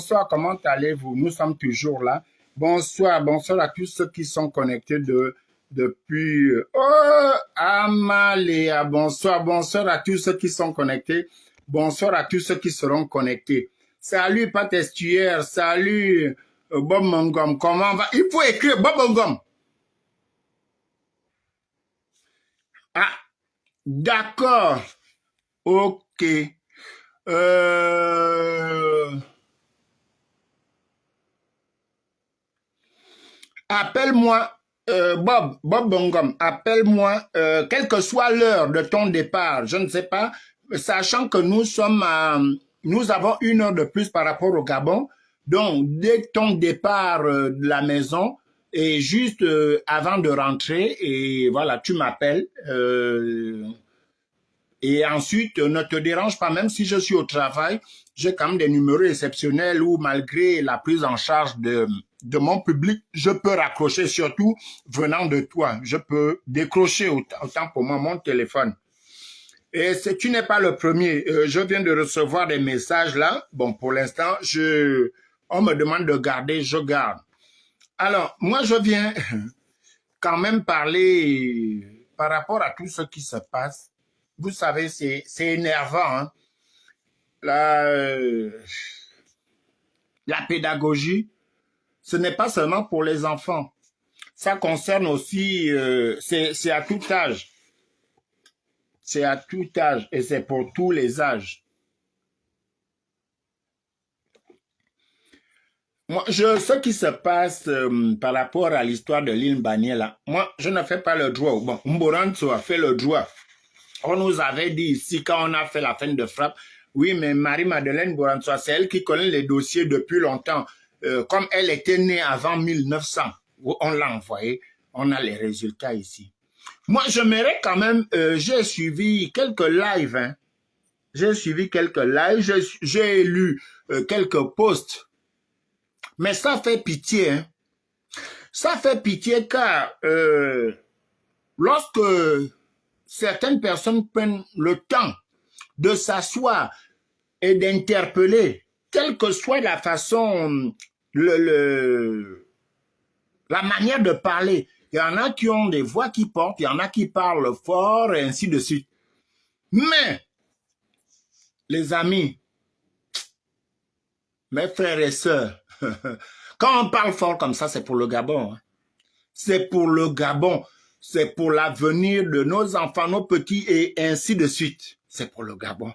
bonsoir, comment allez-vous? Nous sommes toujours là. Bonsoir, bonsoir à tous ceux qui sont connectés depuis... Oh, Amaléa, bonsoir, bonsoir à tous ceux qui sont connectés. Bonsoir à tous ceux qui seront connectés. Salut, Pat Estuaire, salut, Bob Mongom, comment va? Il faut écrire Bob Mongom. Ah, d'accord, ok. Appelle-moi, Bob Bongom, appelle-moi, quelle que soit l'heure de ton départ, je ne sais pas, sachant que nous avons 1 heure de plus par rapport au Gabon, donc dès ton départ de la maison, et juste avant de rentrer, et voilà, tu m'appelles, et ensuite, ne te dérange pas, même si je suis au travail, j'ai quand même des numéros exceptionnels où malgré la prise en charge de mon public, je peux raccrocher, surtout venant de toi. Je peux décrocher autant pour moi mon téléphone. Et tu n'es pas le premier. Je viens de recevoir des messages là. Bon, pour l'instant, on me demande de garder, je garde. Alors, moi, je viens quand même parler par rapport à tout ce qui se passe. Vous savez, c'est énervant. Hein? La pédagogie, ce n'est pas seulement pour les enfants. Ça concerne aussi, c'est à tout âge. C'est à tout âge et c'est pour tous les âges. Moi, ce qui se passe par rapport à l'histoire de l'île Baniela, moi, je ne fais pas le droit. Bon, Mboranto a fait le droit. On nous avait dit ici, quand on a fait la fin de frappe, oui, mais Marie-Madeleine Boransoa, c'est elle qui connaît les dossiers depuis longtemps. Comme elle était née avant 1900, on l'a envoyé, on a les résultats ici. Moi, j'aimerais quand même, j'ai suivi quelques lives, hein. J'ai suivi quelques lives, j'ai lu quelques posts. Mais ça fait pitié, hein. Ça fait pitié car lorsque certaines personnes prennent le temps de s'asseoir et d'interpeller, quelle que soit la façon, la manière de parler. Il y en a qui ont des voix qui portent, il y en a qui parlent fort et ainsi de suite. Mais, les amis, mes frères et sœurs, quand on parle fort comme ça, c'est pour le Gabon. Hein. C'est pour le Gabon. C'est pour l'avenir de nos enfants, nos petits, et ainsi de suite. C'est pour le Gabon.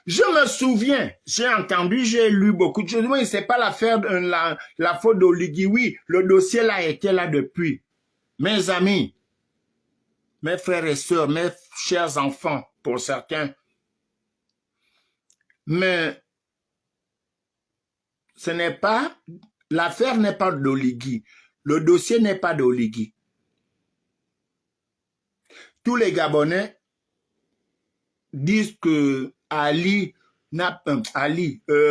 Je me souviens, j'ai entendu, j'ai lu beaucoup de choses. Oui, c'est pas l'affaire, la faute d'Oligui. Oui, le dossier là était là depuis. Mes amis, mes frères et sœurs, mes chers enfants, pour certains. Mais ce n'est pas, l'affaire n'est pas d'Oligui. Le dossier n'est pas d'Oligui. Tous les Gabonais disent que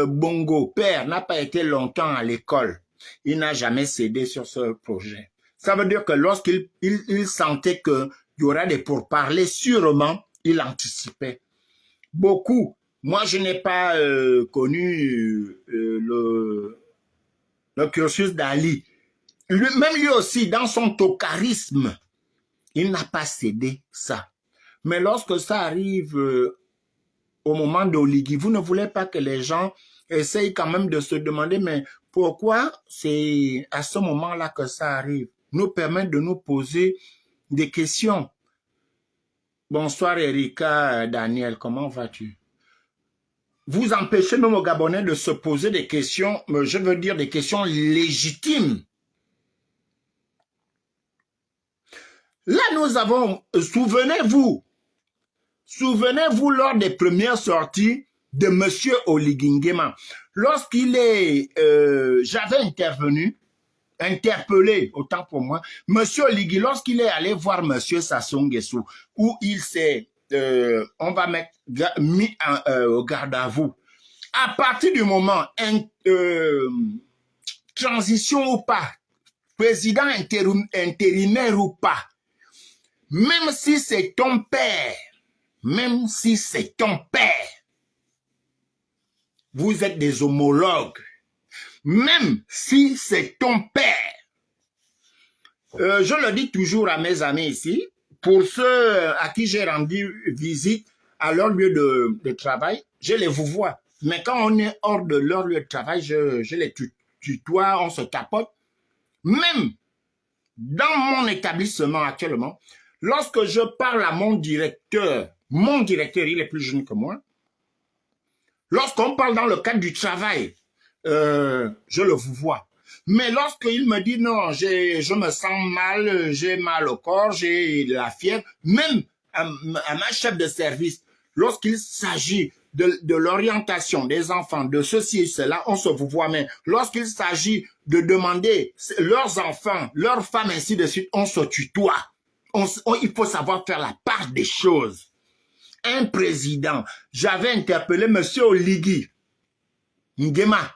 Bongo, père, n'a pas été longtemps à l'école. Il n'a jamais cédé sur ce projet. Ça veut dire que lorsqu'il sentait qu'il y aura des pourparlers, sûrement, il anticipait. Beaucoup. Moi, je n'ai pas connu le cursus d'Ali. Même lui aussi, dans son tocarisme, il n'a pas cédé ça. Mais lorsque ça arrive au moment d'Oligui, vous ne voulez pas que les gens essayent quand même de se demander, mais pourquoi c'est à ce moment-là que ça arrive? Nous permet de nous poser des questions. Bonsoir Erika, Daniel, comment vas-tu? Vous empêchez même aux Gabonais de se poser des questions, je veux dire des questions légitimes. Là, nous avons, souvenez-vous lors des premières sorties de M. Oligui Nguema, lorsqu'il est, j'avais interpellé, autant pour moi, M. Oligui, lorsqu'il est allé voir M. Sassou Nguesso, où il s'est, on va mettre, mis au garde à vous. À partir du moment, transition ou pas, président intérimaire ou pas, même si c'est ton père, vous êtes des homologues. même si c'est ton père. Je le dis toujours à mes amis ici, pour ceux à qui j'ai rendu visite à leur lieu de travail, je les vous vois. Mais quand on est hors de leur lieu de travail, je les tutoie, on se tapote. Même dans mon établissement actuellement, lorsque je parle à mon directeur, il est plus jeune que moi, lorsqu'on parle dans le cadre du travail, je le vous vois. Mais lorsqu'il me dit non, je me sens mal, j'ai mal au corps, j'ai de la fièvre, même à ma chef de service, lorsqu'il s'agit de l'orientation des enfants, de ceci et cela, on se vous voit. Mais lorsqu'il s'agit de demander leurs enfants, leurs femmes, ainsi de suite, on se tutoie. Il faut savoir faire la part des choses. Un président, j'avais interpellé M. Oligui Nguema,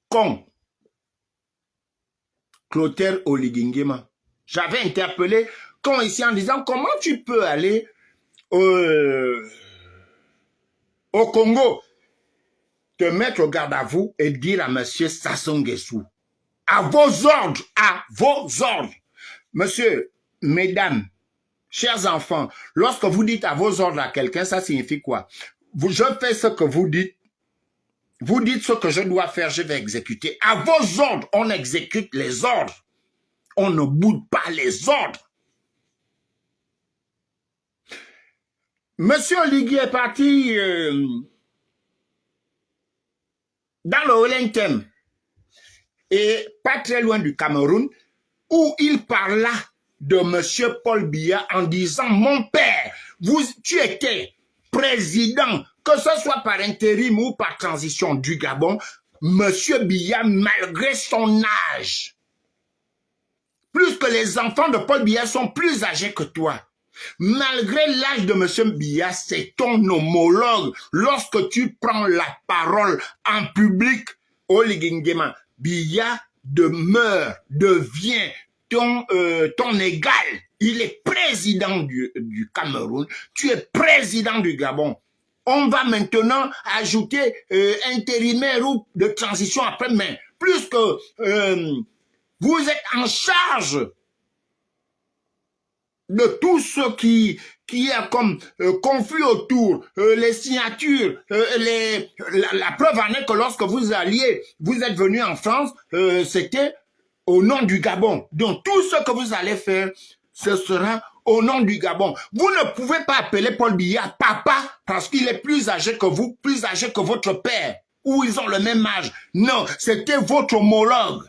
con, Clotaire Oligui Nguema. J'avais interpellé con ici en disant comment tu peux aller au Congo, te mettre au garde à vous et dire à M. Sassou Nguesso, à vos ordres, monsieur, mesdames, chers enfants, lorsque vous dites à vos ordres à quelqu'un, ça signifie quoi? Je fais ce que vous dites ce que je dois faire, je vais exécuter. À vos ordres, on exécute les ordres. On ne boude pas les ordres. Monsieur Oligui est parti dans le Olentem et pas très loin du Cameroun, où il parla de Monsieur Paul Biya en disant « Mon père, tu étais président, que ce soit par intérim ou par transition du Gabon, Monsieur Biya, malgré son âge, plus que les enfants de Paul Biya sont plus âgés que toi. Malgré l'âge de M. Biya, c'est ton homologue. Lorsque tu prends la parole en public, Oligui Nguema, Biya devient ton égal. Il est président du Cameroun. Tu es président du Gabon. On va maintenant ajouter intérimaire ou de transition après, mais plus que vous êtes en charge de tout ce qui est comme conflit autour, les signatures, la preuve en est que lorsque vous êtes venu en France, c'était au nom du Gabon. Donc tout ce que vous allez faire, ce sera au nom du Gabon. Vous ne pouvez pas appeler Paul Biya papa parce qu'il est plus âgé que vous, plus âgé que votre père, ou ils ont le même âge. Non, c'était votre homologue.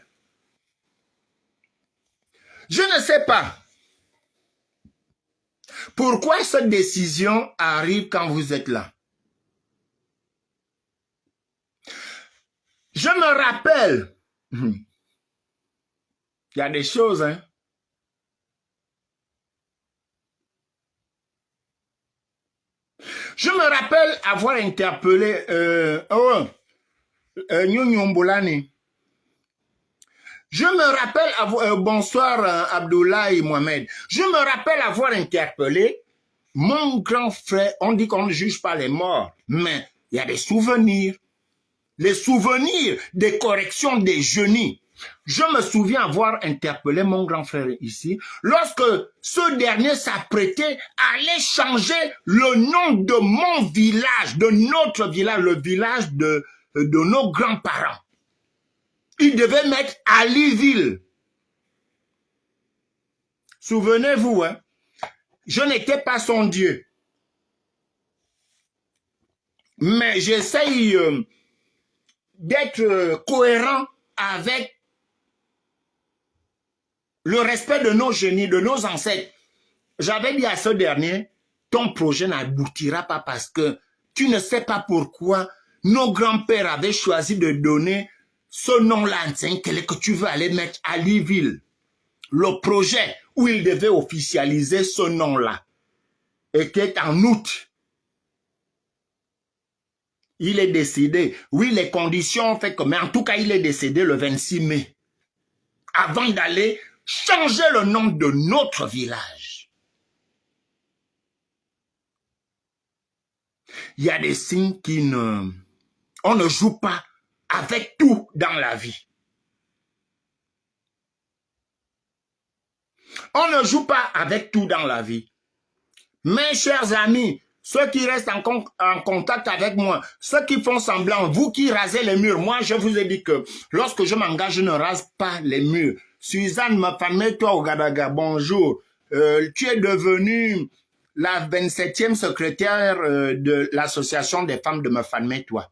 Je ne sais pas pourquoi cette décision arrive quand vous êtes là. Je me rappelle, il y a des choses, hein. Je me rappelle avoir interpellé Nyonyombolani. Je me rappelle bonsoir Abdoulaye Mohamed. Je me rappelle avoir interpellé mon grand frère. On dit qu'on ne juge pas les morts, mais il y a des souvenirs. Les souvenirs des corrections des génies. Je me souviens avoir interpellé mon grand frère ici, lorsque ce dernier s'apprêtait à aller changer le nom de mon village, de notre village, le village de nos grands-parents. Il devait mettre Aliville. Souvenez-vous, hein, je n'étais pas son Dieu. Mais j'essaye d'être cohérent avec le respect de nos génies, de nos ancêtres. J'avais dit à ce dernier, ton projet n'aboutira pas parce que tu ne sais pas pourquoi nos grands-pères avaient choisi de donner ce nom-là, que tu veux aller mettre à Aliville. Le projet où il devait officialiser ce nom-là était en août. Il est décédé. Oui, les conditions ont fait que, mais en tout cas, il est décédé le 26 mai. Avant d'aller changer le nom de notre village. Il y a des signes qui ne On ne joue pas avec tout dans la vie. On ne joue pas avec tout dans la vie. Mes chers amis, ceux qui restent en contact avec moi, ceux qui font semblant, vous qui rasez les murs, moi je vous ai dit que lorsque je m'engage, je ne rase pas les murs. Suzanne, ma femme, toi au Gadaga, bonjour. Tu es devenue la 27e secrétaire de l'association des femmes de ma famille, toi.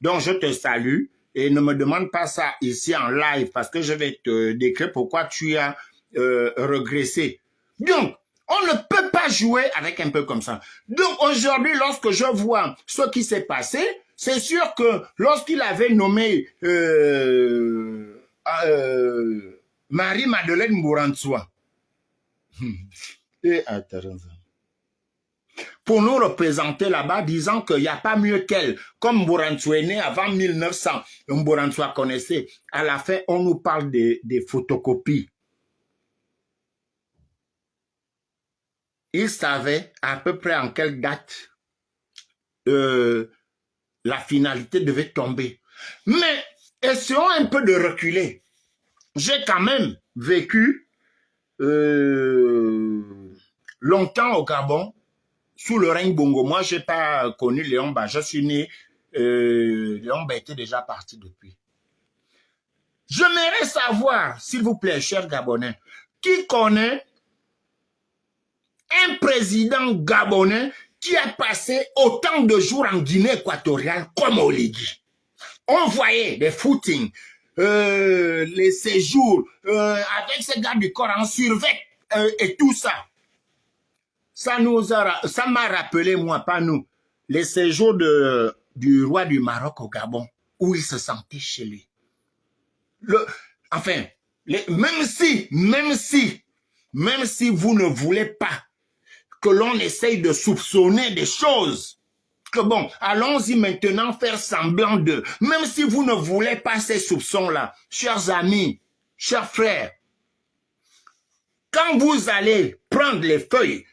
Donc je te salue et ne me demande pas ça ici en live parce que je vais te décrire pourquoi tu as régressé. Donc, on ne peut pas jouer avec un peu comme ça. Donc aujourd'hui, lorsque je vois ce qui s'est passé, c'est sûr que lorsqu'il avait nommé Marie-Madeleine Mourantoua, et pour nous représenter là-bas, disant qu'il n'y a pas mieux qu'elle. Comme Mourantoua est né avant 1900, Mourantoua connaissait. À la fin, on nous parle des photocopies. Il savait à peu près en quelle date la finalité devait tomber. Mais essayons un peu de reculer. J'ai quand même vécu longtemps au Gabon, sous le règne Bongo. Moi, je n'ai pas connu Léomba. Je suis né, Léomba était déjà parti depuis. J'aimerais savoir, s'il vous plaît, chers Gabonais, qui connaît un président gabonais qui a passé autant de jours en Guinée équatoriale comme Oligui. On voyait des footings, les séjours, avec ces gars du corps en survêt et tout ça. Ça m'a rappelé, moi, pas nous, les séjours du roi du Maroc au Gabon, où il se sentait chez lui. Même si vous ne voulez pas que l'on essaye de soupçonner des choses, que bon, allons-y maintenant faire semblant de, même si vous ne voulez pas ces soupçons-là, chers amis, chers frères, quand vous allez prendre les feuilles,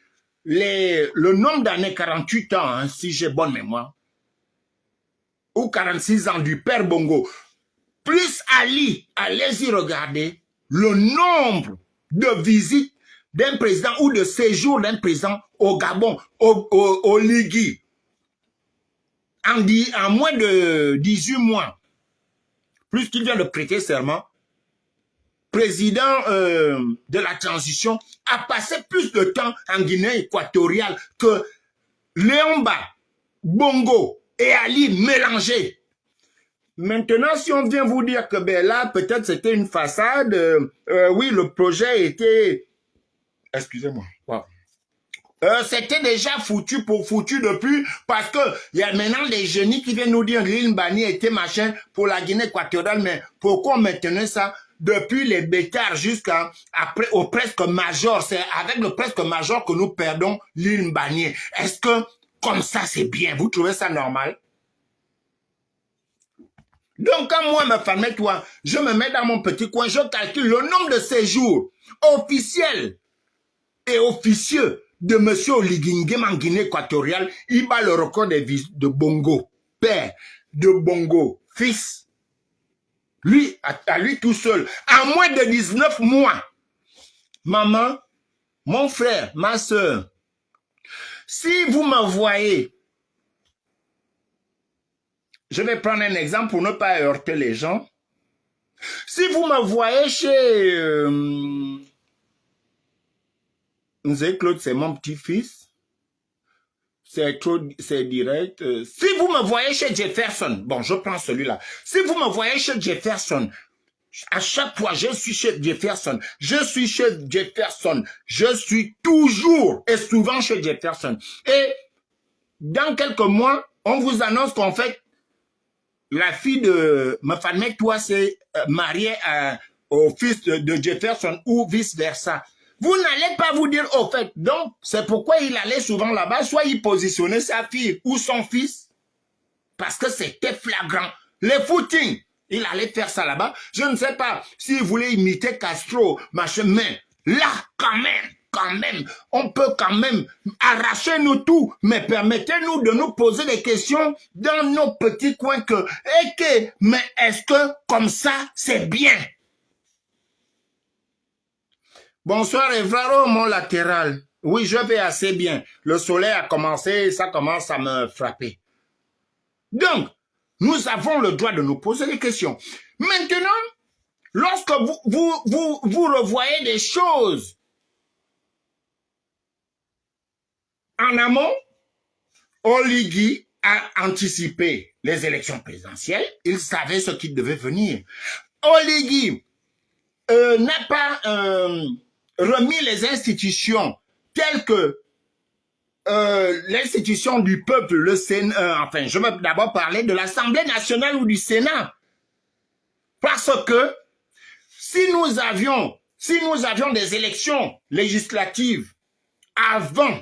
le nombre d'années, 48 ans, hein, si j'ai bonne mémoire, ou 46 ans du père Bongo, plus Ali, allez-y regarder le nombre de visites d'un président ou de séjour d'un président au Gabon, au Ligui, en moins de 18 mois, plus qu'il vient de prêter serment, président de la transition a passé plus de temps en Guinée équatoriale que Léomba, Bongo et Ali mélangés. Maintenant, si on vient vous dire que ben là, peut-être c'était une façade, oui, le projet était... Excusez-moi. Wow. C'était déjà foutu depuis, parce que il y a maintenant des génies qui viennent nous dire l'île Mbani était machin pour la Guinée équatoriale, mais pourquoi maintenir ça depuis les bêtards jusqu'à après au presque major? C'est avec le presque major que nous perdons l'île Mbani. Est-ce que comme ça c'est bien? Vous trouvez ça normal? Donc, quand moi, ma femme et toi, je me mets dans mon petit coin, je calcule le nombre de séjours officiels et officieux de M. Oligui en Guinée équatoriale. Il bat le record de Bongo, père, de Bongo, fils. Lui, à lui tout seul, en moins de 19 mois. Maman, mon frère, ma soeur, si vous me voyez, je vais prendre un exemple pour ne pas heurter les gens. Si vous me voyez chez Nzé Claude, c'est mon petit-fils. C'est direct. Si vous me voyez chez Jefferson, bon, je prends celui-là. Si vous me voyez chez Jefferson, à chaque fois, je suis chez Jefferson. Je suis chez Jefferson. Je suis toujours et souvent chez Jefferson. Et dans quelques mois, on vous annonce qu'en fait, la fille de ma famille, toi, c'est mariée au fils de Jefferson ou vice-versa. Vous n'allez pas vous dire, au fait, donc, c'est pourquoi il allait souvent là-bas, soit il positionnait sa fille ou son fils, parce que c'était flagrant. Les footings, il allait faire ça là-bas. Je ne sais pas s'il voulait imiter Castro, machin, mais là, quand on peut quand même arracher nous tout, mais permettez-nous de nous poser des questions dans nos petits coins mais est-ce que comme ça, c'est bien? Bonsoir, Evraro, mon latéral. Oui, je vais assez bien. Le soleil a commencé, ça commence à me frapper. Donc, nous avons le droit de nous poser des questions. Maintenant, lorsque vous revoyez des choses en amont, Oligui a anticipé les élections présidentielles. Il savait ce qui devait venir. Oligui n'a pas remis les institutions telles que l'institution du peuple, le Sénat, enfin, je veux d'abord parler de l'Assemblée nationale ou du Sénat. Parce que si nous avions des élections législatives avant,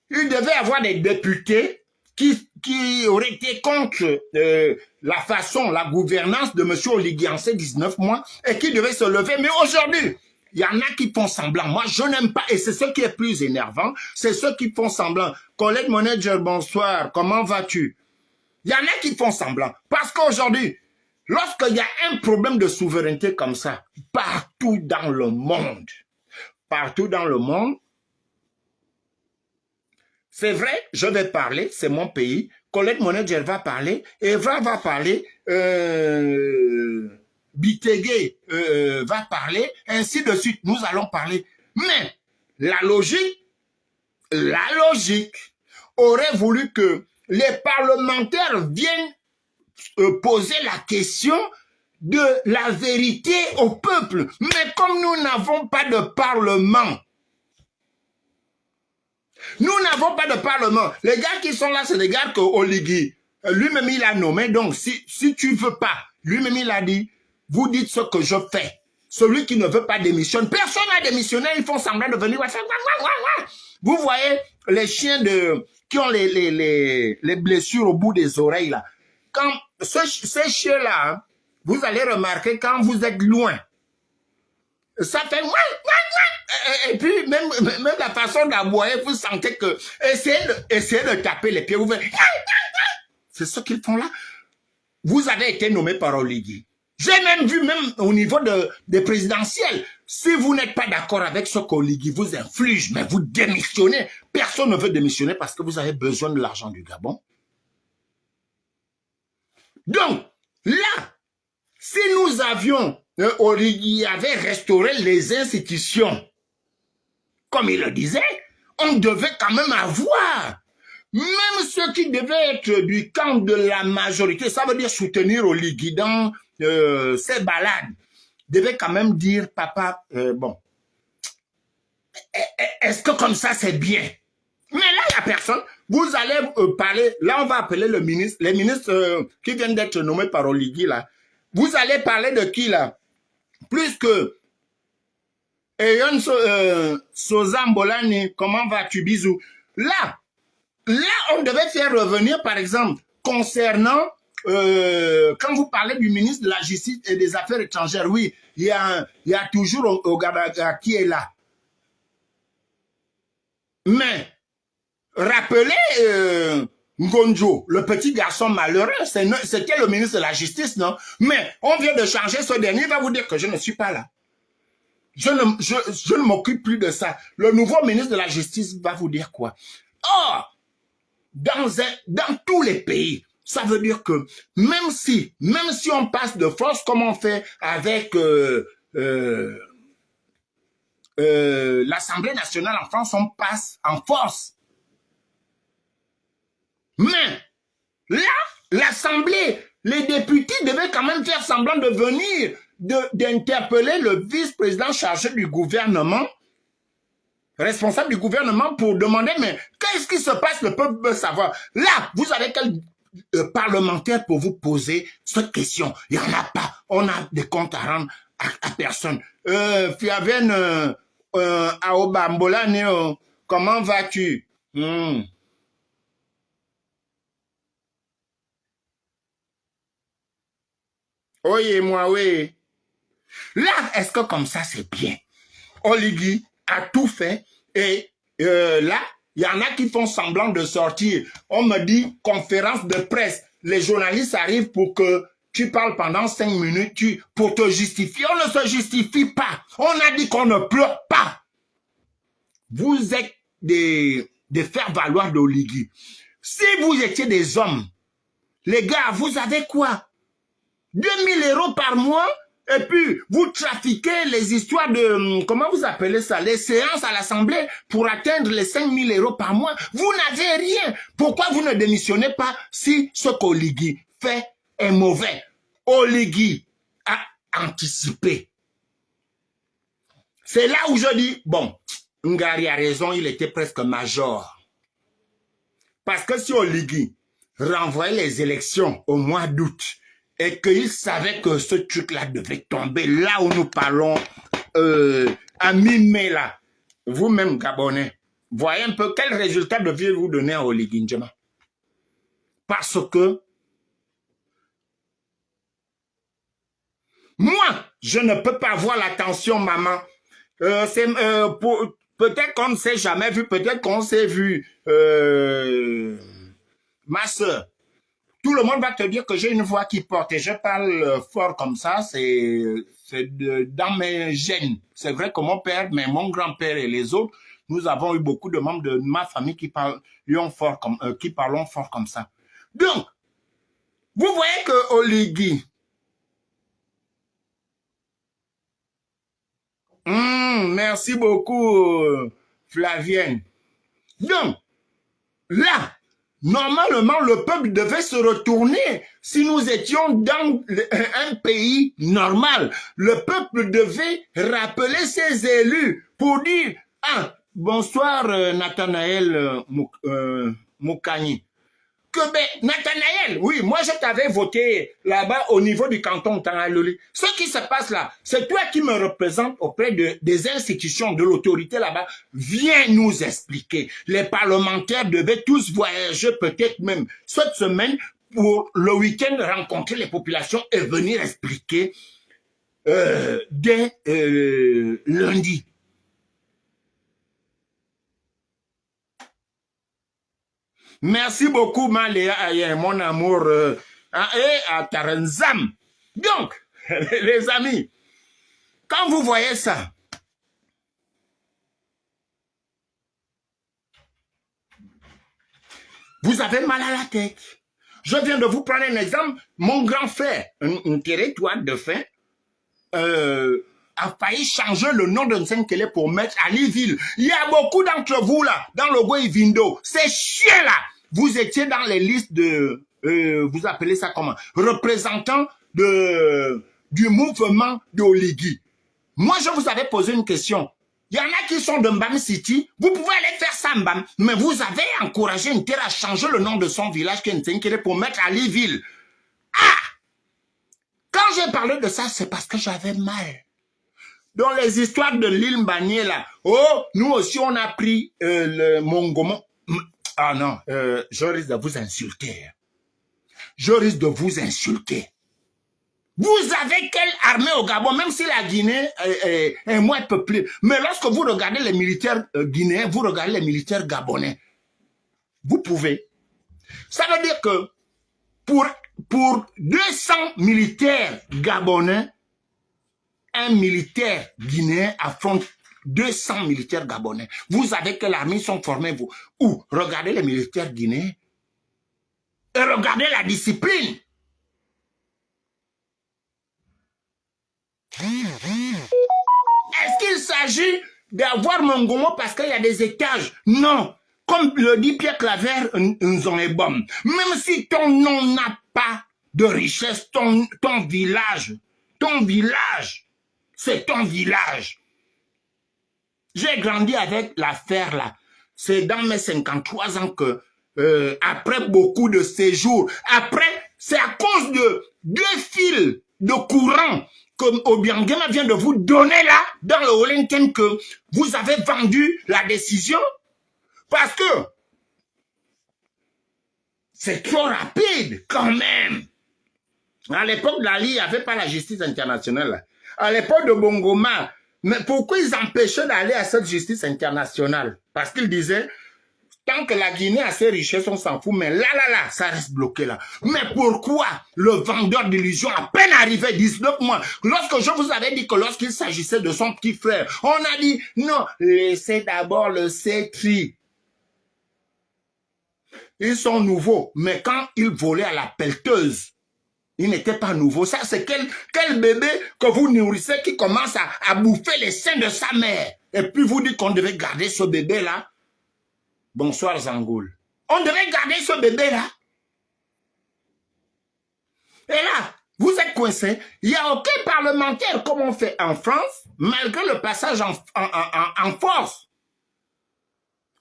il devait y avoir des députés qui auraient été contre la façon, la gouvernance de M. Oligui en ces 19 mois et qui devaient se lever. Mais aujourd'hui, il y en a qui font semblant. Moi, je n'aime pas, et c'est ce qui est plus énervant, c'est ceux qui font semblant. Collègue Manager, bonsoir, comment vas-tu? Il y en a qui font semblant. Parce qu'aujourd'hui, lorsqu'il y a un problème de souveraineté comme ça, partout dans le monde, c'est vrai, je vais parler, c'est mon pays, Colette Manager va parler, Eva va parler, Bitegué va parler, ainsi de suite, nous allons parler. Mais la logique aurait voulu que les parlementaires viennent poser la question de la vérité au peuple. Mais comme nous n'avons pas de parlement, les gars qui sont là, c'est les gars que Oligui, lui-même il a nommé. Donc, si tu veux pas, lui-même il a dit, vous dites ce que je fais. Celui qui ne veut pas démissionner, personne n'a démissionné, ils font semblant de venir. Vous voyez les chiens qui ont les blessures au bout des oreilles là. Quand ces chiens-là, vous allez remarquer quand vous êtes loin, ça fait et puis même la façon d'aboyer, vous sentez que essayez de taper les pieds, vous faites c'est ce qu'ils font là. Vous avez été nommé par Oligui. J'ai même vu, même au niveau des présidentielles, si vous n'êtes pas d'accord avec ce qu'Oligui vous inflige, mais vous démissionnez. Personne ne veut démissionner parce que vous avez besoin de l'argent du Gabon. Donc, là, si nous avions, Oligui avait restauré les institutions, comme il le disait, on devait quand même avoir, même ceux qui devaient être du camp de la majorité, ça veut dire soutenir Oligui dans ses balades, devaient quand même dire, papa, bon, est-ce que comme ça c'est bien? Mais là, il n'y a personne. Vous allez parler, là on va appeler les ministres qui viennent d'être nommés par Oligui là. Vous allez parler de qui là? Plus que Eyon Sozan Bolani, comment vas-tu, bisous? Là, on devait faire revenir, par exemple, concernant, quand vous parlez du ministre de la Justice et des Affaires étrangères, oui, il y a toujours Ogadaga qui est là. Mais, rappelez Ngonjo, le petit garçon malheureux, c'était le ministre de la Justice, non? Mais on vient de changer ce dernier, il va vous dire que je ne suis pas là. Je ne m'occupe plus de ça. Le nouveau ministre de la Justice va vous dire quoi? Or, dans tous les pays, ça veut dire que même si on passe de force comme on fait avec l'Assemblée nationale en France, on passe en force. Mais là, l'Assemblée, les députés devaient quand même faire semblant de venir, d'interpeller le vice-président chargé du gouvernement, responsable du gouvernement, pour demander, mais qu'est-ce qui se passe, le peuple veut savoir. Là, vous avez quel parlementaire pour vous poser cette question? Il n'y en a pas. On a des comptes à rendre à personne. Fiaven Aobambola Neo, comment vas-tu? Oui, moi, oui. Là, est-ce que comme ça, c'est bien? Oligui a tout fait et là, il y en a qui font semblant de sortir. On me dit conférence de presse. Les journalistes arrivent pour que tu parles pendant 5 minutes pour te justifier. On ne se justifie pas. On a dit qu'on ne pleure pas. Vous êtes des faire-valoir d'Oligui. Si vous étiez des hommes, les gars, vous avez quoi? 2000 € par mois? Et puis, vous trafiquez les histoires de, comment vous appelez ça, les séances à l'Assemblée pour atteindre les 5000 € par mois. Vous n'avez rien. Pourquoi vous ne démissionnez pas si ce qu'Oligui fait est mauvais? Oligui a anticipé. C'est là où je dis, bon, Ngari a raison, il était presque major. Parce que si Oligui renvoyait les élections au mois d'août, et qu'il savait que ce truc-là devait tomber là où nous parlons à mi-mai là. Vous-même, Gabonais, voyez un peu quel résultat deviez-vous donner à Oligui Nguema. Parce que moi, je ne peux pas voir l'attention, maman. Peut-être qu'on ne s'est jamais vu, peut-être qu'on s'est vu. Ma soeur. Tout le monde va te dire que j'ai une voix qui porte et je parle fort comme ça, c'est dans mes gènes. C'est vrai que mon père, mais mon grand-père et les autres, nous avons eu beaucoup de membres de ma famille qui parlent fort comme ça. Donc, vous voyez que Oligui, merci beaucoup Flavienne. Donc, là, normalement, le peuple devait se retourner. Si nous étions dans un pays normal, le peuple devait rappeler ses élus pour dire « Ah, bonsoir Nathanaël Moukani. » Que ben, Nathanaël, oui, moi je t'avais voté là-bas au niveau du canton Tangaloli. Ce qui se passe là, c'est toi qui me représente auprès des institutions, de l'autorité là-bas. Viens nous expliquer. Les parlementaires devaient tous voyager peut-être même cette semaine pour le week-end rencontrer les populations et venir expliquer dès lundi. Merci beaucoup, Maléa, mon amour, et à Tarenzam. Donc, les amis, quand vous voyez ça, vous avez mal à la tête. Je viens de vous prendre un exemple. Mon grand frère, un territoire de fin, a failli changer le nom de Nsenkele pour mettre Aliville. Il y a beaucoup d'entre vous là, dans le Goïvindo. Ces chiens-là, vous étiez dans les listes de, vous appelez ça comment? Représentants du mouvement d'Oligui. Moi, je vous avais posé une question. Il y en a qui sont de Mbam City. Vous pouvez aller faire ça, Mbam. Mais vous avez encouragé une terre à changer le nom de son village qui est Nsenkele pour mettre Aliville. Ah! Quand j'ai parlé de ça, c'est parce que j'avais mal. Dans les histoires de l'île Mbanié, là, oh, nous aussi, on a pris le Mongomo. Ah non, je risque de vous insulter. Je risque de vous insulter. Vous avez quelle armée au Gabon, même si la Guinée est moins peuplée. Mais lorsque vous regardez les militaires guinéens, vous regardez les militaires gabonais. Vous pouvez. Ça veut dire que pour 200 militaires gabonais, un militaire guinéen affronte 200 militaires gabonais. Vous savez que l'armée sont formés, vous. Ou regardez les militaires guinéens et regardez la discipline. Est-ce qu'il s'agit d'avoir Mongomo parce qu'il y a des étages? Non. Comme le dit Pierre Claver, Nzonebom, même si ton nom n'a pas de richesse, ton village, c'est ton village. J'ai grandi avec l'affaire là. C'est dans mes 53 ans que, après beaucoup de séjours, c'est à cause de 2 fils de courant que Obiangema vient de vous donner là, dans le Olinken, que vous avez vendu la décision. Parce que c'est trop rapide quand même. À l'époque d'Ali, il n'y avait pas la justice internationale. À l'époque de Bongoma, Mais pourquoi ils empêchaient d'aller à cette justice internationale? Parce qu'ils disaient, tant que la Guinée a ses richesses, on s'en fout, mais là, ça reste bloqué là. Mais pourquoi le vendeur d'illusions, à peine arrivé, 19 mois, lorsque je vous avais dit que lorsqu'il s'agissait de son petit frère, on a dit, non, laissez d'abord le CETRI. Ils sont nouveaux, mais quand ils volaient à la pelleteuse, ils n'étaient pas nouveaux. Ça, c'est quel bébé que vous nourrissez qui commence à bouffer les seins de sa mère. Et puis vous dites qu'on devait garder ce bébé-là. Bonsoir Zangoul. On devait garder ce bébé-là. Et là, vous êtes coincés. Il n'y a aucun parlementaire comme on fait en France, malgré le passage en force.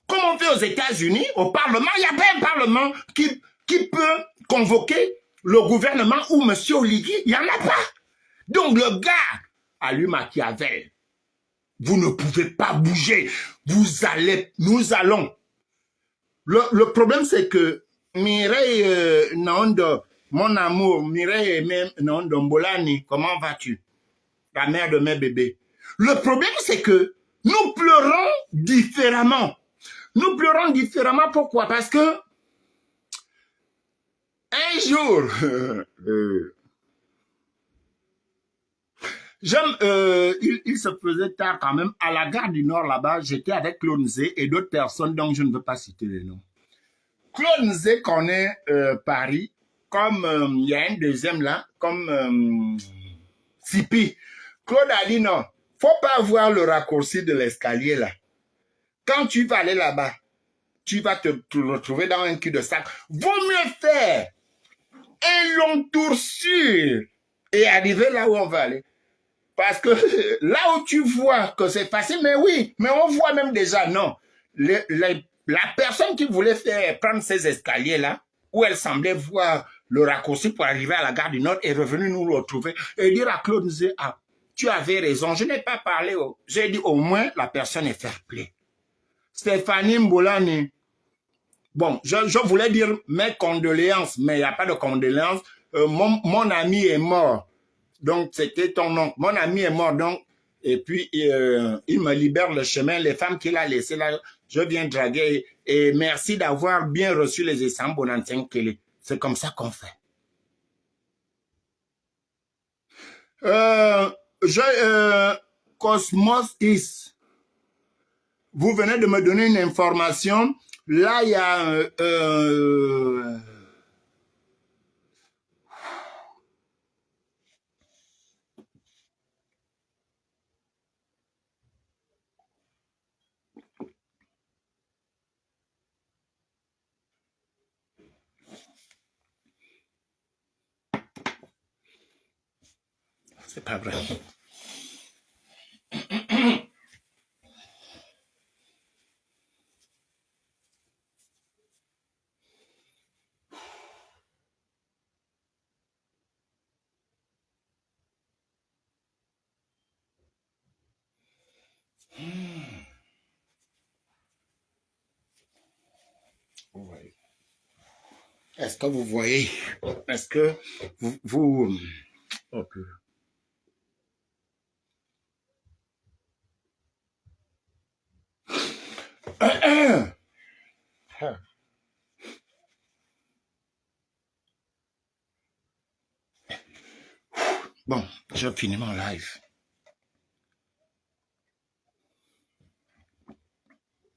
Comme on fait aux États-Unis, au Parlement, il n'y a pas un Parlement qui peut convoquer le gouvernement ou M. Oligui. Il n'y en a pas. Donc le gars a lu Machiavel. Vous ne pouvez pas bouger. Nous allons. Le problème, c'est que Mireille Nando, mon amour, Mireille Nando Mbolani, comment vas-tu? La mère de mes bébés. Le problème, c'est que nous pleurons différemment. Nous pleurons différemment, pourquoi? Parce que un jour, il se faisait tard quand même, à la gare du Nord là-bas, j'étais avec Claude Nzé et d'autres personnes dont je ne veux pas citer les noms. Claude Nzé connaît Paris, comme il y a un deuxième là, comme Sipi. Claude a dit non, faut pas voir le raccourci de l'escalier là. Quand tu vas aller là-bas, tu vas te retrouver dans un cul-de-sac. Vaut mieux faire un long tour sûr et arriver là où on va aller. Parce que là où tu vois que c'est facile, mais oui, mais on voit même déjà, non. La personne qui voulait prendre ces escaliers-là, où elle semblait voir le raccourci pour arriver à la gare du Nord, est revenue nous retrouver et dire à Claude Nzé, ah, tu avais raison, je n'ai pas parlé. J'ai dit, au moins, la personne est fair-play. Stéphanie Mbolani, bon, je voulais dire mes condoléances, mais il n'y a pas de condoléances. Mon ami est mort. Donc, c'était ton oncle. Mon ami est mort, donc, et puis, il me libère le chemin. Les femmes qu'il a laissées là, je viens draguer. Et merci d'avoir bien reçu les essams Bonantin Kelly. C'est comme ça qu'on fait. Cosmos Is. Vous venez de me donner une information. Là, il y a... c'est pas vrai. Ouais. Est-ce que vous voyez? Est-ce que vous... Oh, bon, je finis mon live.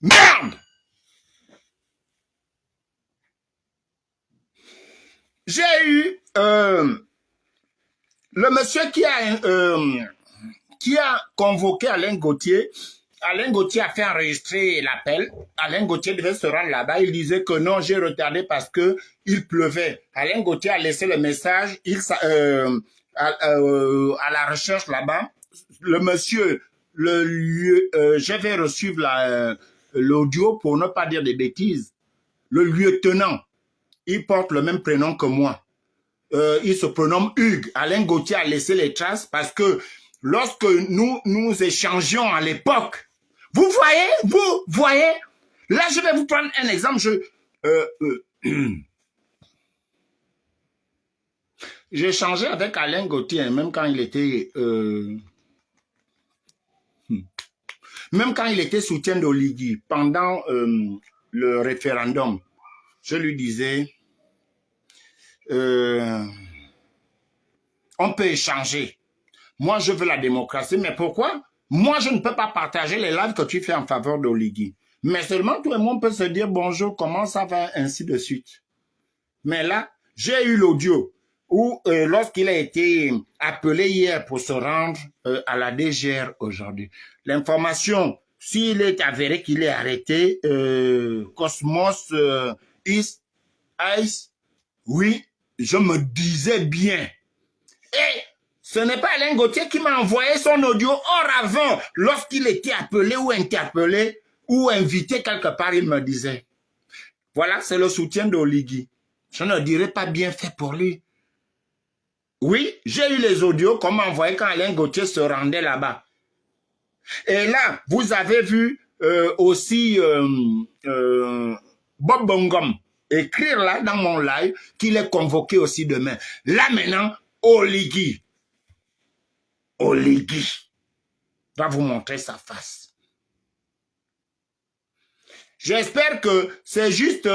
Merde! J'ai eu le monsieur qui a convoqué Alain Gauthier. Alain Gauthier a fait enregistrer l'appel. Alain Gauthier devait se rendre là-bas. Il disait que non, j'ai retardé parce que il pleuvait. Alain Gauthier a laissé le message. À la recherche là-bas, le monsieur, j'avais reçu l'audio pour ne pas dire des bêtises. Le lieutenant, il porte le même prénom que moi. Il se prénomme Hugues. Alain Gauthier a laissé les traces parce que lorsque nous échangions à l'époque, vous voyez, là je vais vous prendre un exemple. J'ai échangé avec Alain Gauthier, même quand il était Même quand il était soutien d'Oligui, pendant le référendum, je lui disais, on peut échanger. Moi, je veux la démocratie, mais pourquoi? Moi, je ne peux pas partager les lives que tu fais en faveur d'Oligui. Mais seulement tout le monde peut se dire bonjour, comment ça va, ainsi de suite. Mais là, j'ai eu l'audio où, lorsqu'il a été appelé hier pour se rendre à la DGR aujourd'hui, l'information, s'il est avéré qu'il est arrêté, Cosmos Ice, oui, je me disais bien. Et ce n'est pas Alain Gauthier qui m'a envoyé son audio auparavant, lorsqu'il était appelé ou interpellé ou invité quelque part, il me disait, voilà, c'est le soutien d'Oligui. Je ne dirais pas bien fait pour lui. Oui, j'ai eu les audios qu'on m'a envoyé quand Alain Gauthier se rendait là-bas. Et là, vous avez vu aussi Bob Bongom écrire là dans mon live qu'il est convoqué aussi demain. Là maintenant, Oligui va vous montrer sa face. J'espère que c'est juste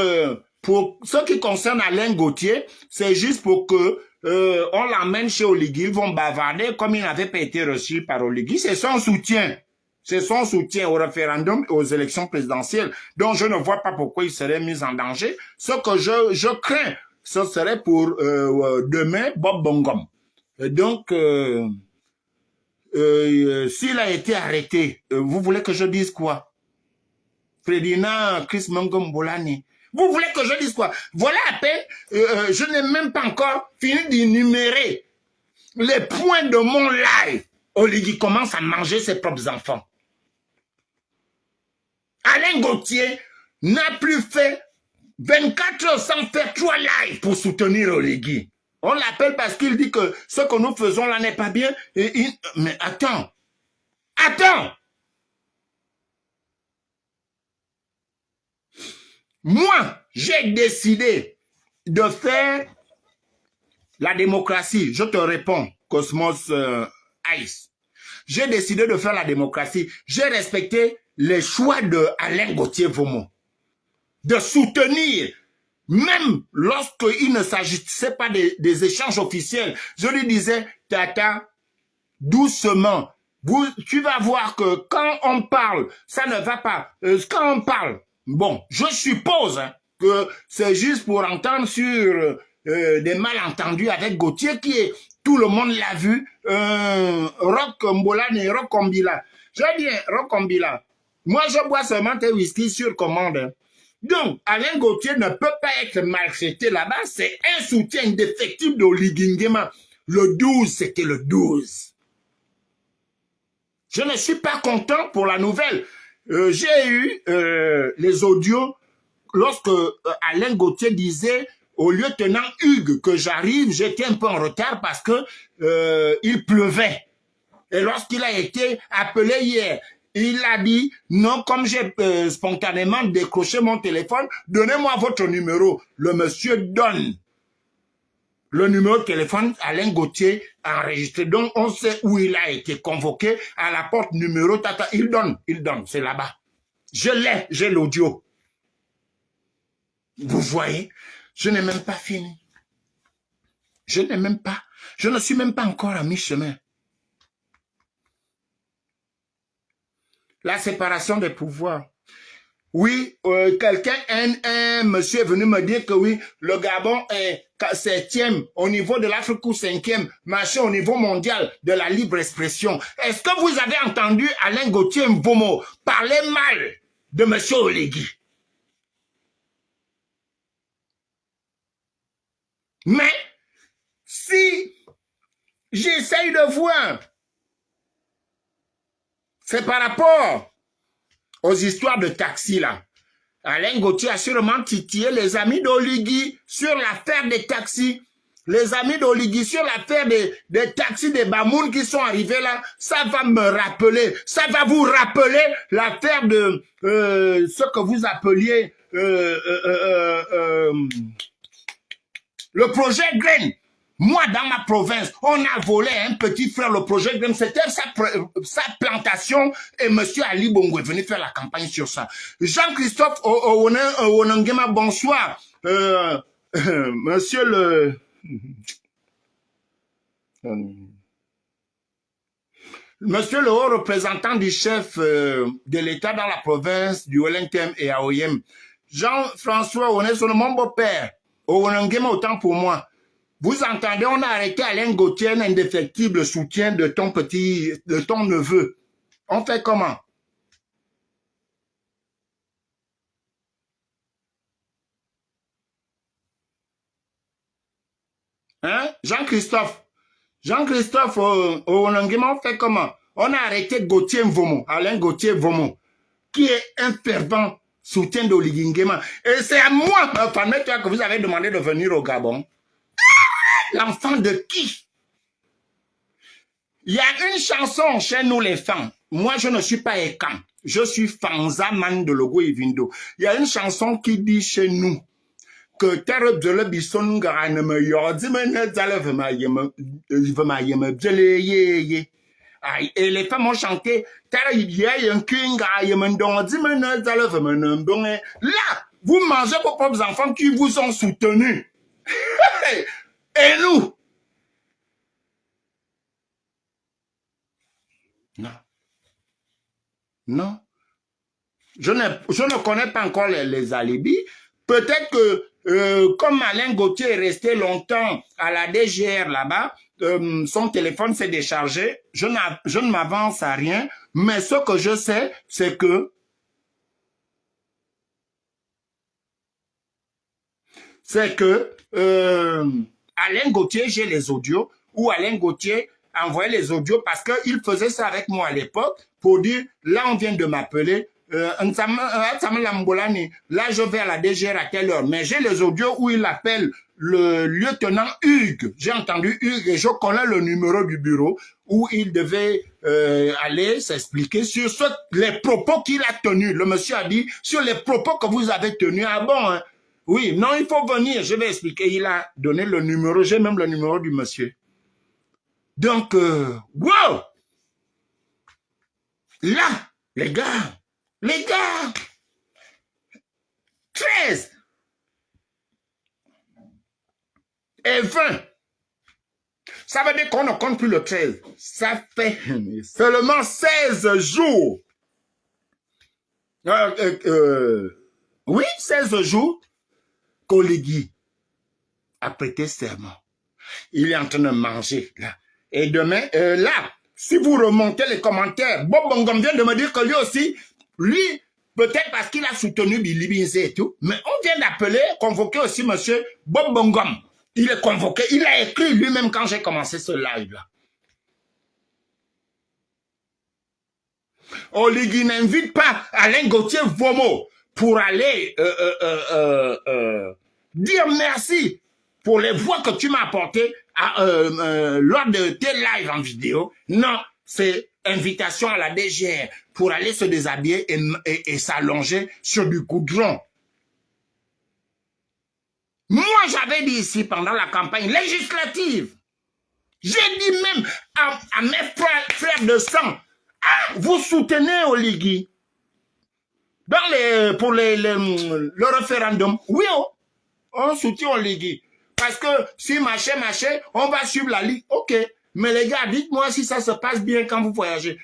pour ce qui concerne Alain Gauthier, c'est juste pour que on l'emmène chez Oligui, ils vont bavarder comme il n'avait pas été reçu par Oligui. C'est son soutien. C'est son soutien au référendum et aux élections présidentielles. Donc je ne vois pas pourquoi il serait mis en danger. Ce que je crains, ce serait pour demain Bob Bongom. Donc s'il a été arrêté, vous voulez que je dise quoi? Ferdinand Chris Mongom Bolani. Vous voulez que je dise quoi? Voilà à peine, je n'ai même pas encore fini d'énumérer les points de mon live. Oligui commence à manger ses propres enfants. Alain Gauthier n'a plus fait 24 heures sans faire 3 lives pour soutenir Oligui. On l'appelle parce qu'il dit que ce que nous faisons là n'est pas bien. Mais attends. Moi, j'ai décidé de faire la démocratie. Je te réponds, Cosmos Ice. J'ai décidé de faire la démocratie. J'ai respecté les choix de Alain Gauthier Vomo. De soutenir, même lorsqu'il ne s'agissait pas des échanges officiels. Je lui disais, Tata, doucement, tu vas voir que quand on parle, ça ne va pas. Quand on parle, bon, je suppose que c'est juste pour entendre sur des malentendus avec Gauthier qui est, tout le monde l'a vu, Rock Mbolane et Rock Kombila. Je dis, Rock Kombila, moi je bois seulement tes whisky sur commande. Donc, Alain Gauthier ne peut pas être maltraité là-bas, c'est un soutien indéfectible d'Oligui Nguema. Le 12, c'était le 12. Je ne suis pas content pour la nouvelle. J'ai eu les audios lorsque Alain Gauthier disait au lieutenant Hugues que j'arrive, j'étais un peu en retard parce que il pleuvait. Et lorsqu'il a été appelé hier, il a dit, non, comme j'ai spontanément décroché mon téléphone, donnez-moi votre numéro. Le monsieur donne le numéro de téléphone, Alain Gauthier a enregistré. Donc, on sait où il a été convoqué à la porte numéro, tata, il donne, c'est là-bas. Je l'ai, j'ai l'audio. Vous voyez, je n'ai même pas fini. Je ne suis même pas encore à mi-chemin. La séparation des pouvoirs. Oui, un monsieur est venu me dire que oui, le Gabon est 7e au niveau de l'Afrique ou 5e, machin au niveau mondial de la libre expression. Est-ce que vous avez entendu Alain Gauthier Mvomo parler mal de monsieur Oligui? Mais si j'essaye de voir, c'est par rapport aux histoires de taxi là. Alain Gauthier a sûrement titillé les amis d'Oligui sur l'affaire des taxis. Les amis d'Oligui sur l'affaire des taxis des Bamoun qui sont arrivés là. Ça va me rappeler, ça va vous rappeler l'affaire de ce que vous appeliez le projet Grain. Moi, dans ma province, on a volé un petit frère, le projet, c'était sa plantation, et monsieur Ali Bongo est venu faire la campagne sur ça. Jean-Christophe Onangema, bonsoir. Monsieur le... Monsieur le haut représentant du chef de l'État dans la province du Wellington et à Oyem, Jean-François Onesson, mon beau-père, Onangema, autant pour moi. Vous entendez, on a arrêté Alain Gauthier, un indéfectible soutien de ton neveu. On fait comment? Hein? Jean-Christophe, on fait comment? On a arrêté Gauthier Mvomo, Alain Gauthier Mvomo, qui est un fervent soutien d'Oligui Nguema. Et c'est à moi, permettez-moi, que vous avez demandé de venir au Gabon. L'enfant de qui? Il y a une chanson chez nous les femmes. Moi, je ne suis pas Ekan. Je suis Fanzaman de Logo et Vindo. Il y a une chanson qui dit chez nous que terre de le bison garane me yordi me zale ma yeme et les femmes ont chanté terre y un kinga yeme dondi me zale me là vous mangez vos propres enfants qui vous ont soutenus. Et nous? Non. Non. Je ne connais pas encore les alibis. Peut-être que, comme Alain Gauthier est resté longtemps à la DGR là-bas, son téléphone s'est déchargé. Je ne m'avance à rien. Mais ce que je sais, c'est que Alain Gauthier, j'ai les audios, où Alain Gauthier envoyait les audios parce qu'il faisait ça avec moi à l'époque pour dire, là on vient de m'appeler, là je vais à la DGR à telle heure. Mais j'ai les audios où il appelle le lieutenant Hugues. J'ai entendu Hugues et je connais le numéro du bureau où il devait aller s'expliquer sur les propos qu'il a tenus. Le monsieur a dit, sur les propos que vous avez tenus. Ah bon, hein? Oui, non, il faut venir, je vais expliquer. Il a donné le numéro, j'ai même le numéro du monsieur. Donc, wow! Là, les gars, 13 et 20. Ça veut dire qu'on ne compte plus le 13. Ça fait seulement 16 jours. Oui, 16 jours qu'Oligui a prêté serment. Il est en train de manger, là. Et demain, là, si vous remontez les commentaires, Bob Bongom vient de me dire que lui aussi, lui, peut-être parce qu'il a soutenu Billy Binzé et tout, mais on vient d'appeler, convoquer aussi monsieur Bob Bongom. Il est convoqué, il a écrit lui-même quand j'ai commencé ce live-là. Oligui n'invite pas Alain Gauthier Vomo pour aller dire merci pour les voix que tu m'as apportées lors de tes lives en vidéo. Non, c'est invitation à la DGR pour aller se déshabiller et s'allonger sur du goudron. Moi, j'avais dit ici pendant la campagne législative, j'ai dit même à mes frères de sang, ah, vous soutenez Oligui pour le référendum. Oui, on soutient Oligui. Parce que si machin, on va suivre la ligue. Ok. Mais les gars, dites-moi si ça se passe bien quand vous voyagez.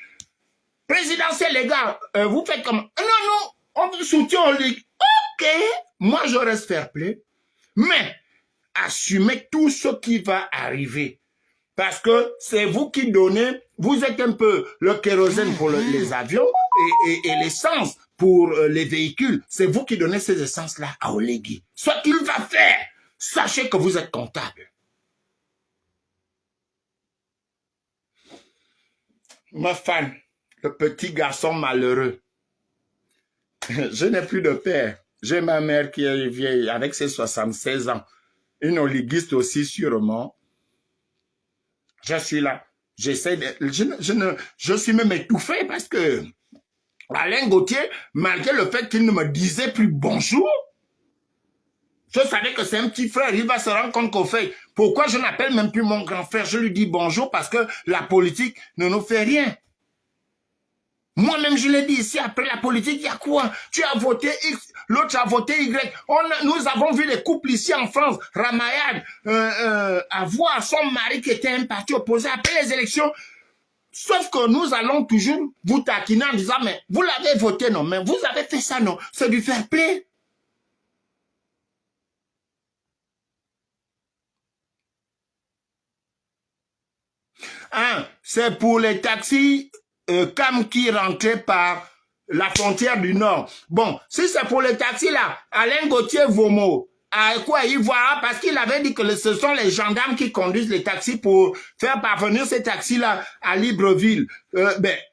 Présidentiel, les gars, vous faites comment? Non, on soutient Oligui. Ok. Moi, je reste fair play. Mais, assumez tout ce qui va arriver. Parce que c'est vous qui donnez, vous êtes un peu le kérosène pour les avions et l'essence pour les véhicules. C'est vous qui donnez ces essences-là à Oligui. Ce qu'il va faire, sachez que vous êtes comptable. Ma fan, le petit garçon malheureux. Je n'ai plus de père. J'ai ma mère qui est vieille avec ses 76 ans. Une oliguiste aussi sûrement. Je suis là. J'essaie de... Je suis même étouffé parce que Alain Gauthier, malgré le fait qu'il ne me disait plus bonjour, je savais que c'est un petit frère. Il va se rendre compte qu'au fait, Pourquoi je n'appelle même plus mon grand frère? Je lui dis bonjour parce que la politique ne nous fait rien. Moi-même, je l'ai dit ici, après la politique, il y a quoi? Tu as voté X, l'autre a voté Y. Nous avons vu les couples ici en France, Ramayad, avoir son mari qui était un parti opposé après les élections. Sauf que nous allons toujours vous taquiner en disant, mais vous l'avez voté, non? Mais vous avez fait ça, non? C'est du fair play. C'est pour les taxis Cam qui rentraient par la frontière du Nord. Bon, si c'est pour les taxis là, Alain Gauthier Vomo, à quoi il voit? Parce qu'il avait dit que ce sont les gendarmes qui conduisent les taxis pour faire parvenir ces taxis-là à Libreville.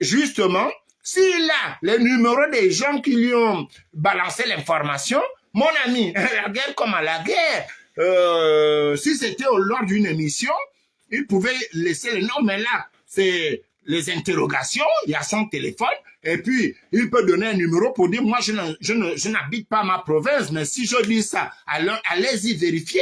Justement, s'il a les numéros des gens qui lui ont balancé l'information, mon ami, la guerre comme à la guerre, si c'était lors d'une émission, il pouvait laisser le nom, mais là, c'est les interrogations, il y a son téléphone, et puis il peut donner un numéro pour dire, moi je n'habite pas ma province, mais si je dis ça, allez-y vérifier,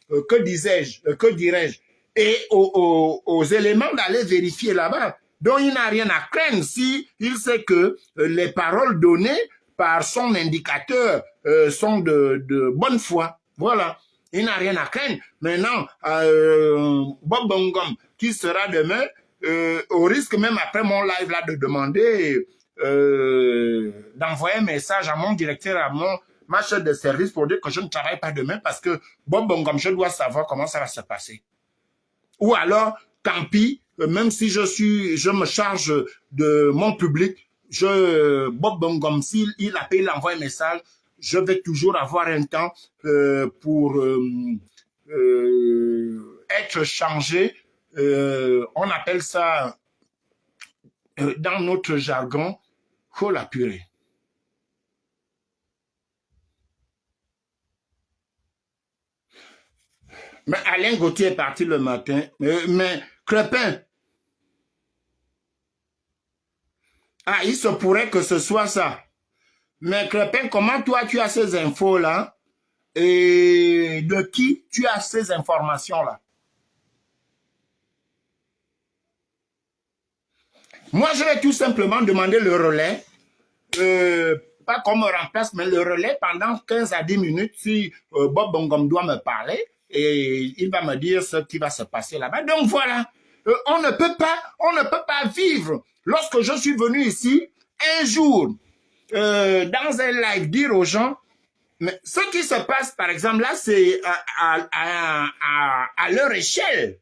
que dirais-je, et aux éléments d'aller vérifier là-bas. Donc il n'a rien à craindre si il sait que les paroles données par son indicateur sont de bonne foi. Voilà. Il n'a rien à craindre. Maintenant, Bob Bongom, qui sera demain, au risque même après mon live là de demander d'envoyer un message à mon directeur, à ma chef de service pour dire que je ne travaille pas demain parce que Bob Bongom, je dois savoir comment ça va se passer. Ou alors, tant pis, même si je me charge de mon public, Bob Bongom, s'il appelle, il envoie un message, je vais toujours avoir un temps pour être changé. On appelle ça, dans notre jargon, oh la purée. Mais Alain Gauthier est parti le matin. Mais Crépin, il se pourrait que ce soit ça. Mais Crépin, comment toi tu as ces infos-là? Et de qui tu as ces informations-là? Moi, je vais tout simplement demander le relais. Pas qu'on me remplace, mais le relais pendant 15 à 10 minutes si Bob Bongom doit me parler et il va me dire ce qui va se passer là-bas. Donc voilà, on ne peut pas vivre. Lorsque je suis venu ici, un jour, dans un live, dire aux gens, mais ce qui se passe, par exemple, là, c'est à leur échelle.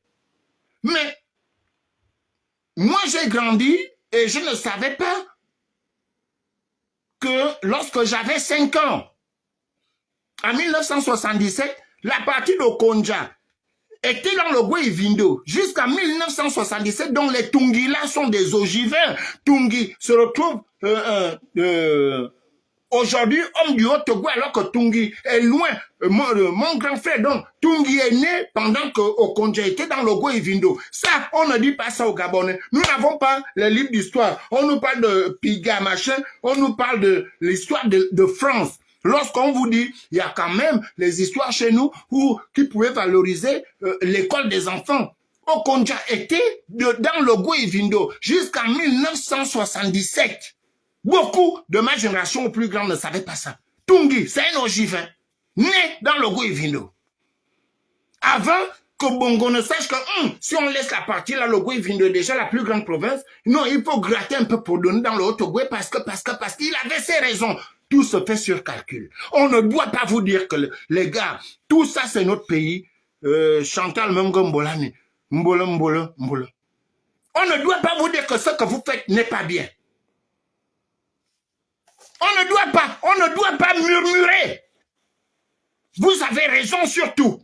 Mais moi, j'ai grandi et je ne savais pas que lorsque j'avais 5 ans, en 1977, la partie de Konja était dans le Goué-Vindo jusqu'en 1977, dont les Tungi-là sont des ogivins. Tungi se retrouve aujourd'hui homme du Haut-Togo alors que Tungi est loin. Mon grand frère, donc, Tungi est né pendant que Okonja était dans le Goué-Vindo. Ça, on ne dit pas ça aux Gabonais. Nous n'avons pas les livres d'histoire. On nous parle de Piga, machin. On nous parle de l'histoire de France. Lorsqu'on vous dit, il y a quand même les histoires chez nous qui pouvaient valoriser l'école des enfants. Okonja était dans le Goué-Vindo jusqu'en 1977. Beaucoup de ma génération au plus grand ne savaient pas ça. Tungi, c'est un ogivin, né dans le Goué-Vindo. Avant que Bongo ne sache que si on laisse la partie là, le Goué-Vindo est déjà la plus grande province, non, il faut gratter un peu pour donner dans le Haut-Togo parce qu'il avait ses raisons. Tout se fait sur calcul. On ne doit pas vous dire que les gars, tout ça c'est notre pays. Chantal Mbolani, Mbola. On ne doit pas vous dire que ce que vous faites n'est pas bien. On ne doit pas murmurer. Vous avez raison sur tout.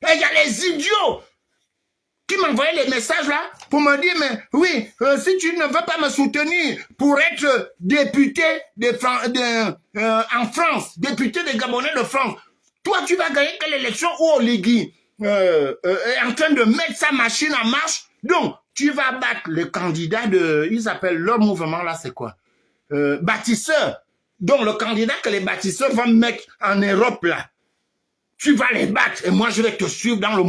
Et il y a les idiots qui m'envoyaient les messages là pour me dire, mais oui, si tu ne veux pas me soutenir pour être député en France, député des Gabonais de France, toi tu vas gagner quelle élection où Oligui est en train de mettre sa machine en marche. Donc, tu vas battre le candidat ils appellent leur mouvement là, c'est quoi? Bâtisseur. Donc, le candidat que les bâtisseurs vont mettre en Europe, là, tu vas les battre et moi, je vais te suivre dans le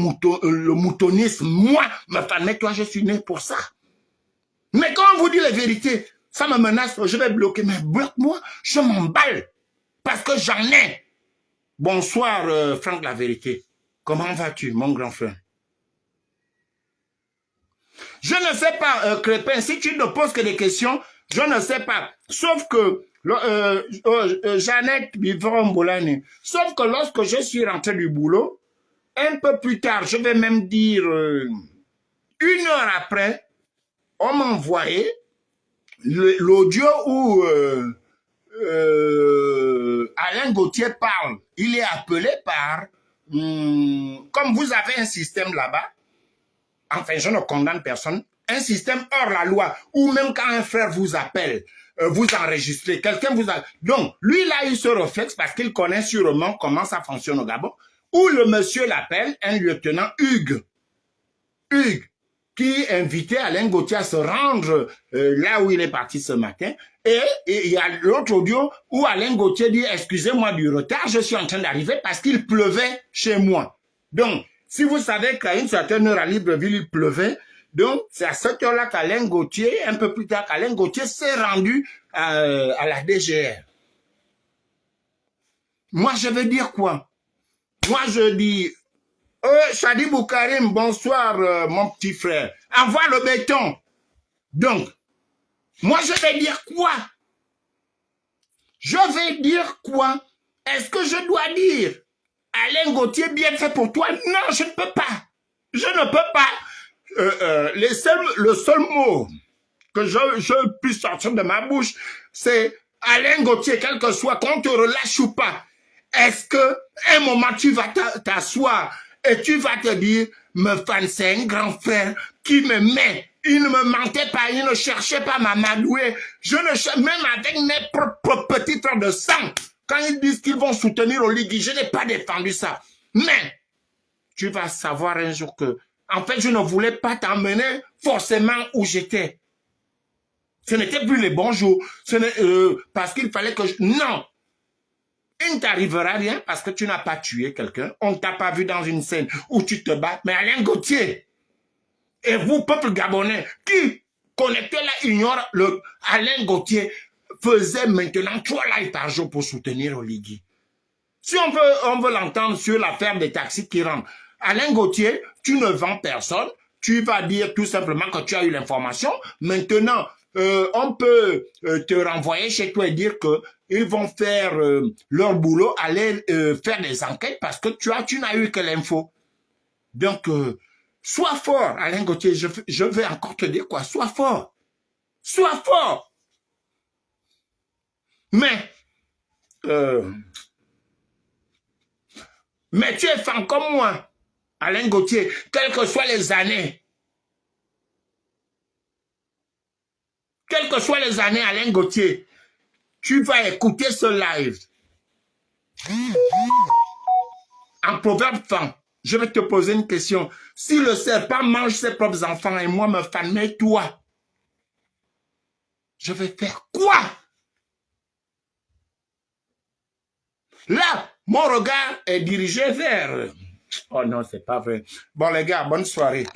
moutonisme. Moi, ma femme, toi, je suis né pour ça. Mais quand on vous dit la vérité, ça me menace, je vais bloquer. Mais bloque-moi, je m'emballe. Parce que j'en ai. Bonsoir, Franck, la vérité. Comment vas-tu, mon grand frère? Je ne sais pas, Crépin, si tu ne poses que des questions, je ne sais pas. Sauf que, Jeannette Bivron-Bolani, sauf que lorsque je suis rentré du boulot, un peu plus tard, je vais même dire 1 heure après, on m'a envoyé l'audio où Alain Gauthier parle. Il est appelé par, comme vous avez un système là-bas, enfin je ne condamne personne, un système hors la loi, ou même quand un frère vous appelle, vous enregistrez, quelqu'un vous a... Donc, lui, il a eu ce réflexe parce qu'il connaît sûrement comment ça fonctionne au Gabon, où le monsieur l'appelle, un lieutenant Hugues, qui invitait Alain Gauthier à se rendre là où il est parti ce matin. Et il y a l'autre audio où Alain Gauthier dit « Excusez-moi du retard, je suis en train d'arriver parce qu'il pleuvait chez moi. » Donc, si vous savez qu'à une certaine heure à Libreville, il pleuvait, donc c'est à cette heure-là qu'Alain Gauthier, un peu plus tard qu'Alain Gauthier s'est rendu à la DGR. Moi, je veux dire quoi? Moi, je dis... Chadi Boukarim, bonsoir, mon petit frère. Envoie le béton. Donc, moi, je vais dire quoi? Je vais dire quoi? Est-ce que je dois dire Alain Gauthier, bien fait pour toi? Non, je ne peux pas. Je ne peux pas. Le seul mot que je puisse sortir de ma bouche, c'est Alain Gauthier, quel que soit, qu'on te relâche ou pas. Est-ce que un moment tu vas t'asseoir et tu vas te dire, me fan, c'est un grand frère qui me met. Il ne me mentait pas, il ne cherchait pas ma m'amadouer. Je ne cherche, même avec mes propres petits traits de sang, quand ils disent qu'ils vont soutenir Oligui, je n'ai pas défendu ça. Mais, tu vas savoir un jour que, en fait, je ne voulais pas t'emmener forcément où j'étais. Ce n'était plus les bons jours. Parce qu'il fallait que non! Il ne t'arrivera rien parce que tu n'as pas tué quelqu'un. On ne t'a pas vu dans une scène où tu te bats. Mais Alain Gauthier, et vous, peuple gabonais, qui connecté là, ignore le Alain Gauthier faisait maintenant 3 lives par jour pour soutenir Oligui. Si on veut l'entendre sur l'affaire des taxis qui rentrent. Alain Gauthier, tu ne vends personne. Tu vas dire tout simplement que tu as eu l'information. Maintenant, on peut te renvoyer chez toi et dire que ils vont faire leur boulot, aller faire des enquêtes parce que tu n'as eu que l'info. Donc, sois fort, Alain Gauthier. Je vais encore te dire quoi. Sois fort. Sois fort. Mais tu es fan comme moi, Alain Gauthier, quelles que soient les années. Quelles que soient les années, Alain Gauthier, tu vas écouter ce live. En proverbe fan, je vais te poser une question. Si le serpent mange ses propres enfants et moi me fanais toi, je vais faire quoi? Là, mon regard est dirigé vers... Oh non, c'est pas vrai. Bon les gars, bonne soirée.